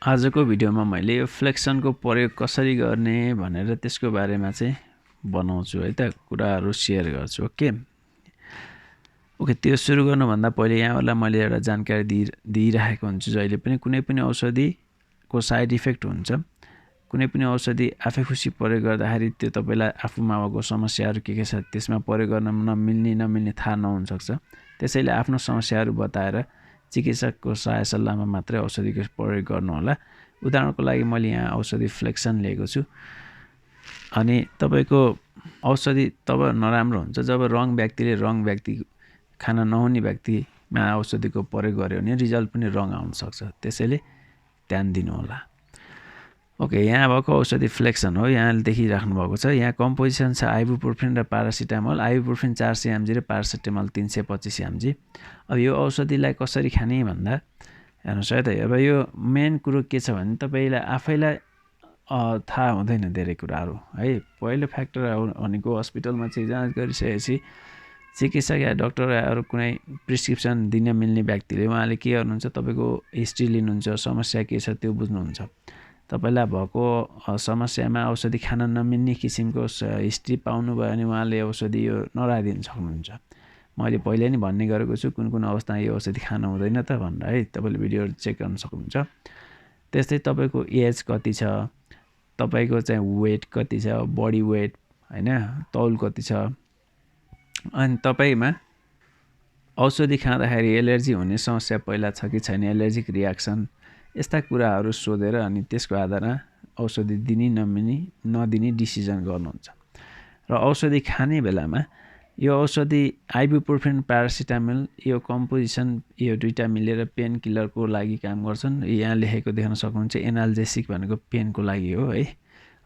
आजको भिडियोमा मैले यो फ्लेक्सनको प्रयोग कसरी गर्ने भनेर त्यसको बारेमा चाहिँ बनाउँछु है त, कुराहरू सेयर गर्छु। ओके, त्यो सुरु गर्नुभन्दा पहिले यहाँहरूलाई मैले एउटा जानकारी दिइराखेको हुन्छु। जहिले पनि कुनै पनि औषधिको साइड इफेक्ट हुन्छ। कुनै पनि औषधि आफै खुसी प्रयोग गर्दाखेरि त्यो तपाईलाई आफूमा भएको समस्याहरू के छ त्यसमा प्रयोग गर्न नमिल्ने थाहा नहुन सक्छ। त्यसैले आफ्नो समस्याहरू बताएर चिकित्सकको सहायता सल्लाहमा मात्रै औषधिको प्रयोग गर्नु होला। उदाहरणको लागि मैले यहाँ औषधि फ्लेक्सन लिएको छु। अनि तपाईको औषधि तब नराम्रो हुन्छ जब रङ व्यक्ति खान नहुने व्यक्तिमा औषधिको प्रयोग गर्यो भने रिजल्ट पनि रङ आउन सक्छ। त्यसैले ध्यान दिनु होला। ओके, यहाँ भएको औषधि फ्लेक्सन हो। यहाँ देखिराख्नु भएको छ। यहाँ कम्पोजिसन छ आइबुप्रोफेन र प्यारासिटामोल। आइबुप्रोफेन 400 mg र प्यारासिटामोल 325 mg। अब यो औषधिलाई कसरी खाने भन्दा हेर्नुहोस् है त। अब यो मेन कुरो के छ भने तपाईलाई आफैलाई थाहा हुँदैन धेरै कुराहरू है। पहिलो फ्याक्टर भनेको हस्पिटलमा चाहिँ जाँच गरिसकेपछि चिकित्सक या डाक्टर या अरू कुनै प्रिस्क्रिप्सन दिन मिल्ने व्यक्तिले उहाँले के गर्नुहुन्छ, तपाईको हिस्ट्री लिनुहुन्छ, समस्या के छ त्यो बुझ्नुहुन्छ। तपाईलाई भएको समस्यामा औषधि खान नमिल्ने किसिमको हिस्ट्री पाउनुभयो भने उहाँले औषधि यो नराखिदिन सक्नुहुन्छ। मैले पहिले नै भन्ने गरेको छु कुन अवस्थामा यो औषधि खान हुँदैन त भनेर है। तपाईले भिडियो चेक गर्न सक्नुहुन्छ। त्यस्तै तपाईको एज कति छ, तपाईको चाहिँ वेट कति छ, बडी वेट हैन, तौल कति छ, अनि तपाईमा औषधि खाँदाखेरि एलर्जी हुने समस्या पहिला छ कि छैन, एलर्जिक रियाक्सन, यस्ता कुराहरू सोधेर अनि त्यसको आधारमा औषधि दिने नदिने डिसिजन गर्नुहुन्छ। र औषधि खाने बेलामा यो औषधि आइबुप्रोफेन प्यारासिटामोल यो कम्पोजिसन यो दुईटा मिलेर पेन किलरको लागि काम गर्छन्। यहाँ लेखेको देख्न सक्नुहुन्छ। एनाल्जेसिक भनेको पेनको लागि हो है।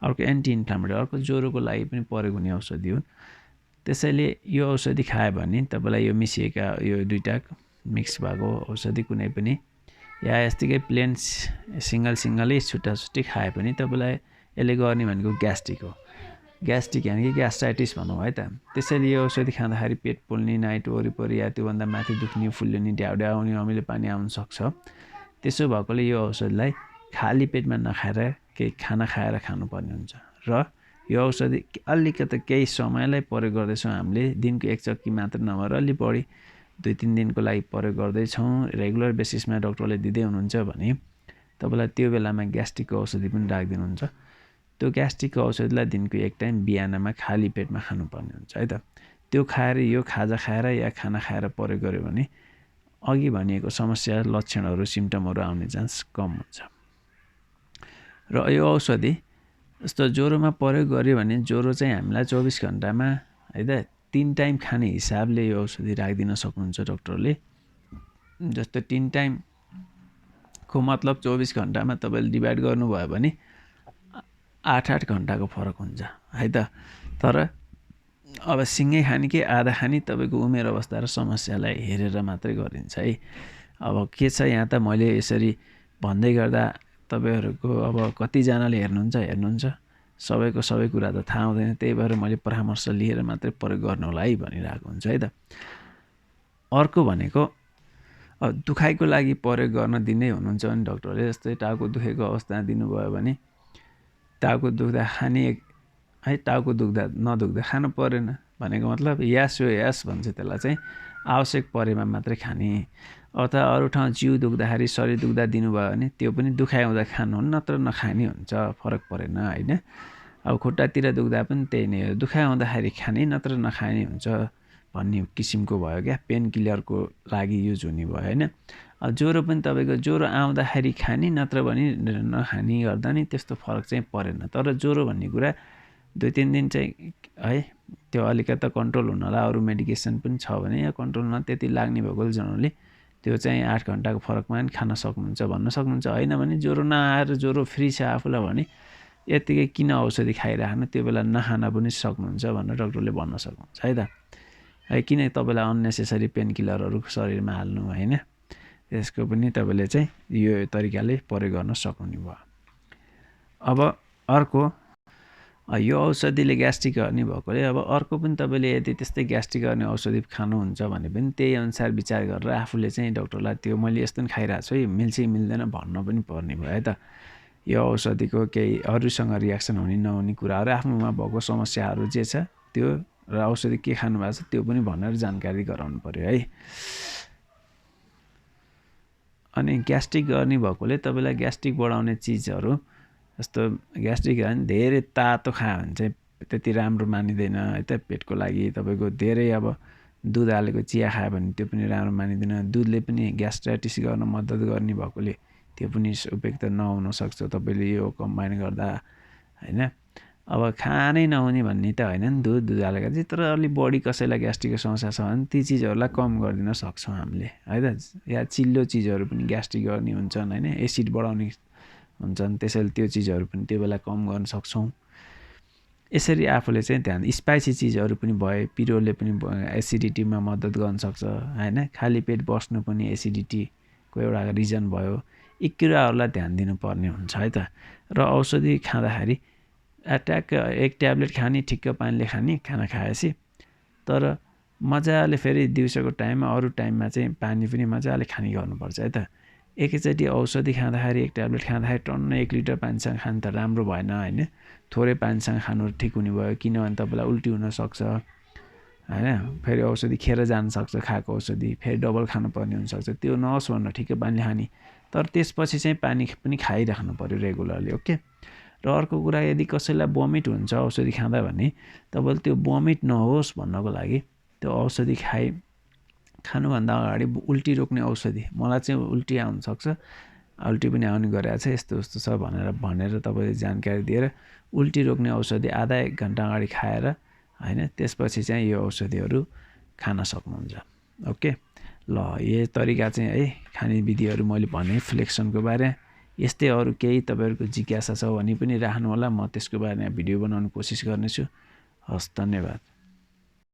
अर्को एन्टी इन्फ्लामेटरी, अर्को ज्वरोको लागि पनि प्रयोग हुने औषधि हो। त्यसैले यो औषधि खायो भने तपाईलाई यो मिसिएका यो दुईटा मिक्स भएको औषधि कुनै पनि या यस्तिकै प्लेन सिंगलै छुट्टी खाए पनि तपाईलाई यसले गर्ने भनेको ग्यास्ट्रिक हो। ग्यास्ट्रिक यानि कि ग्यास्ट्राइटिस भनौँ है त। त्यसैले यो औषधि खाँदाखेरि पेट पोल्ने, नाइट वरिपरि या त्योभन्दा माथि दुख्ने, फुल्लिने, ढ्याउढ्याउ आउने, अमिलो पानी आउन सक्छ। त्यसो भएकोले यो औषधिलाई खाली पेटमा नखाएर केही खाना खाएर खानुपर्ने हुन्छ। र यो औषधि अलिकति केही समयलाई प्रयोग गर्दैछौँ हामीले, दिनको एक चक्की मात्र नभएर अलि बढी 2-3 दिनको लागि प्रयोग गर्दैछौँ, रेगुलर बेसिसमा डाक्टरले दिँदै हुनुहुन्छ भने तपाईलाई त्यो बेलामा ग्यास्ट्रिकको औषधि पनि राखिदिनुहुन्छ। त्यो ग्यास्ट्रिकको औषधिलाई दिनको एक टाइम बिहानमा खाली पेटमा खानुपर्ने हुन्छ है त। त्यो खाएर यो खाजा खाएर या खाना खाएर प्रयोग गर्यो भने अघि भनिएको समस्या, लक्षणहरू, सिम्पटमहरू आउने चान्स कम हुन्छ। र यो औषधि जस्तो ज्वरोमा प्रयोग गर्यो भने ज्वरो चाहिँ हामीलाई 24 घण्टामा है त 3 टाइम खाने हिसाबले यो औषधि राखिदिन सक्नुहुन्छ डाक्टरले। जस्तो 3 टाइमको मतलब 24 घण्टामा तपाईले डिभाइड गर्नुभयो भने 8-8 घण्टाको फरक हुन्छ है त। तर अब सिँगै खाने कि आधा खाने तपाईको उमेर अवस्था र समस्यालाई हेरेर मात्रै गरिन्छ है। अब के छ यहाँ त मैले यसरी भन्दै गर्दा तपाईहरुको अब कतिजनाले हेर्नुहुन्छ, सबैको सबै कुरा त थाहा हुँदैन। त्यही भएर मैले परामर्श लिएर मात्रै प्रयोग गर्नु होला है भनिरहेको हुन्छ है त। अर्को भनेको दुखाइको लागि प्रयोग गर्न दिनै हुनुहुन्छ भने डाक्टरले जस्तै टाउको दुखेको अवस्था दिनुभयो भने टाउको दुख्दा खाने है, टाउको दुख्दा नदुख्दा खानु परेन भनेको मतलब यास हो यास भन्छ त्यसलाई चाहिँ, आवश्यक परेमा मात्रै खाने। अथवा अरू ठाउँ जिउ दुख्दाखेरि, शरीर दुख्दा दिनुभयो भने त्यो पनि दुखाइ हुँदा खानु हुन्, नत्र नखाने हुन्छ, फरक परेन हैन। अब खुट्टातिर दुख्दा पनि त्यही नै हो, दुखाइ हुँदाखेरि खाने नत्र नखाने हुन्छ भन्ने किसिमको भयो क्या। पेन किलरको लागि युज हुने भयो हैन। अब ज्वरो पनि तपाईको ज्वरो आउँदाखेरि खाने नत्र भने नखाने गर्दा नि त्यस्तो फरक चाहिँ परेन। तर ज्वरो भन्ने कुरा 2-3 दिन चाहिँ है त्यो अलिकति कन्ट्रोल हुन होला। अरू मेडिकेसन पनि छ भने या कन्ट्रोल त्यति लाग्ने भएकोले जनरली त्यो चाहिँ 8 घण्टाको फरकमा पनि खान सक्नुहुन्छ भन्न सक्नुहुन्छ। हैन भने ज्वरो नआएर ज्वरो फ्री छ आफूलाई भने यतिकै किन औषधि खाइराख्नु, त्यो बेला नखान पनि सक्नुहुन्छ भनेर डाक्टरले भन्न सक्नुहुन्छ है त। है किन तपाईलाई अननेसेसरी पेन किलरहरू शरीरमा हाल्नु हैन। त्यसको पनि तपाईले चाहिँ यो तरिकाले प्रयोग गर्न सक्नुहुने भयो। अब अर्को यो औषधिले ग्यास्ट्रिक गर्ने भएकोले अब अर्को पनि तपाईँले यदि त्यस्तै ग्यास्ट्रिक गर्ने औषधि खानुहुन्छ भने पनि त्यही अनुसार विचार गरेर आफूले चाहिँ डक्टरलाई त्यो मैले यस्तो पनि खाइरहेको छु है, मिल्छ कि मिल्दैन भन्न पनि पर्ने भयो है त। यो औषधिको केही अरूसँग रियाक्सन हुने नहुने कुराहरू आफ्नोमा भएको समस्याहरू जे छ त्यो र औषधि के खानु भएको छ त्यो पनि भनेर जानकारी गराउनु पर्यो है। अनि ग्यास्ट्रिक गर्ने भएकोले तपाईँलाई ग्यास्ट्रिक बढाउने चिजहरू जस्तो ग्यास्ट्रिक भयो भने धेरै तातो खायो भने चाहिँ त्यति राम्रो मानिँदैन है त। पेटको लागि तपाईँको धेरै अब दुध हालेको चिया खायो भने त्यो पनि राम्रो मानिँदैन। दुधले पनि ग्यास्ट्राइटिस गर्न मद्दत गर्ने भएकोले त्यो पनि उपयुक्त नहुन सक्छ तपाईँले यो कम्बाइन गर्दा हैन। अब खानै नहुने भन्ने त होइन नि दुध हालेको चाहिँ, तर अलि बढी कसैलाई ग्यास्ट्रिकको समस्या छ भने ती चिजहरूलाई कम गरिदिन सक्छौँ हामीले है त। या चिल्लो चिजहरू पनि ग्यास्ट्रिक गर्ने हुन्छन् होइन, एसिड बढाउने हुन्छन्, त्यसैले त्यो चिजहरू पनि त्यो बेला कम गर्न सक्छौँ। यसरी आफूले चाहिँ ध्यान स्पाइसी चिजहरू पनि भए पिरोले पनि एसिडिटीमा मद्दत गर्न सक्छ होइन। खाली पेट बस्नु पनि एसिडिटीको एउटा रिजन भयो। यी कुराहरूलाई ध्यान दिनुपर्ने हुन्छ है त। र औषधि खाँदाखेरि ट्याक्क एक ट्याब्लेट खाने ठिक्क पानीले खाने खाना खाएपछि, तर मजाले फेरि दिउँसोको टाइममा अरू टाइममा चाहिँ पानी पनि मजाले खाने गर्नुपर्छ है त। एकैचोटि औषधि खाँदाखेरि एक ट्याब्लेट खाँदाखेरि टन्न 1 लिटर पानीसँग खानु त राम्रो भएन होइन। थोरै पानीसँग खानु ठिक हुने भयो, किनभने तपाईँलाई उल्टी हुनसक्छ होइन। फेरि औषधि खेर जानुसक्छ, खाएको औषधि फेरि डबल खानुपर्ने हुनसक्छ। त्यो नहोस् भनेर ठिक्क पानीले खाने, तर त्यसपछि चाहिँ पानी पनि खाइराख्नु पऱ्यो रेगुलरली। ओके। र अर्को कुरा, यदि कसैलाई बमिट हुन्छ औषधि खाँदा भने तपाईँले त्यो बमिट नहोस् भन्नको लागि त्यो औषधि खानुभन्दा अगाडि उल्टी रोक्ने औषधि, मलाई चाहिँ उल्टी आउनसक्छ, उल्टी पनि आउने गरेको छ, यस्तो यस्तो छ भनेर तपाईँले जानकारी दिएर उल्टी रोक्ने औषधि आधा 1 घन्टा अगाडि खाएर होइन त्यसपछि चाहिँ यो औषधिहरू खान सक्नुहुन्छ। ओके। ल यो तरिका चाहिँ है खाने विधिहरू मैले भने फ्लेक्सनको बारे। यस्तै अरू केही तपाईँहरूको जिज्ञासा छ भने पनि राख्नु होला, म त्यसको बारेमा भिडियो बनाउन कोसिस गर्नेछु। हस्, धन्यवाद।